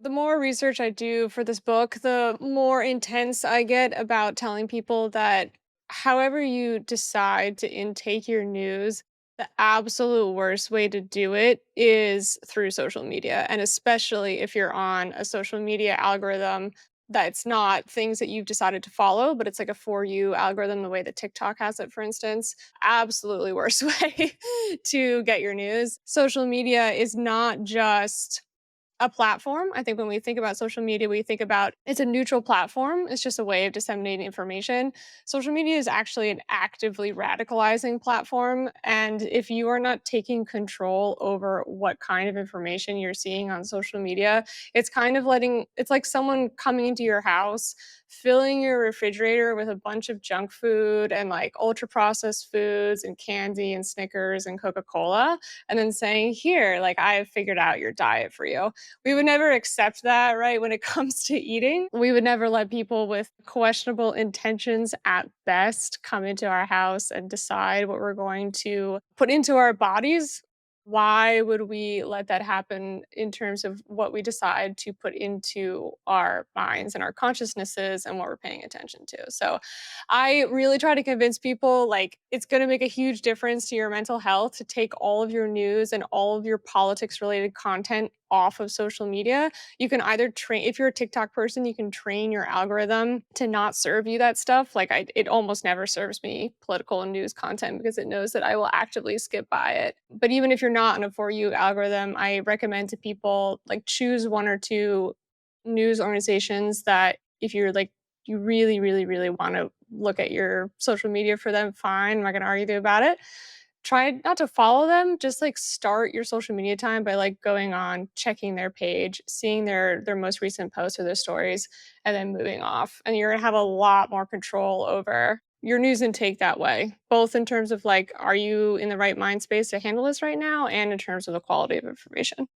The more research I do for this book, the more intense I get about telling people that however you decide to intake your news, the absolute worst way to do it is through social media. And especially if you're on a social media algorithm that's not things that you've decided to follow, but it's like a for you algorithm, the way that TikTok has it, for instance. Absolutely worst way to get your news. Social media is not just a platform. I think when we think about social media, we think about it's a neutral platform. It's just a way of disseminating information. Social media is actually an actively radicalizing platform. And if you are not taking control over what kind of information you're seeing on social media, it's kind of it's like someone coming into your house, filling your refrigerator with a bunch of junk food and like ultra processed foods and candy and Snickers and Coca Cola, and then saying, here, like I have figured out your diet for you. We would never accept that, right? When it comes to eating, we would never let people with questionable intentions at best come into our house and decide what we're going to put into our bodies. Why would we let that happen in terms of what we decide to put into our minds and our consciousnesses and what we're paying attention to? So I really try to convince people like it's going to make a huge difference to your mental health to take all of your news and all of your politics related content off of social media. You can either train, if you're a TikTok person, you can train your algorithm to not serve you that stuff. It almost never serves me political and news content because it knows that I will actively skip by it. But even if you're not on a for you algorithm, I recommend to people like choose one or two news organizations that if you're like you really, really, really want to look at your social media for them, fine. I'm not going to argue about it. Try not to follow them. Just like start your social media time by like going on, checking their page, seeing their most recent posts or their stories, and then moving off. And you're gonna have a lot more control over your news intake that way, both in terms of like, are you in the right mind space to handle this right now, and in terms of the quality of information.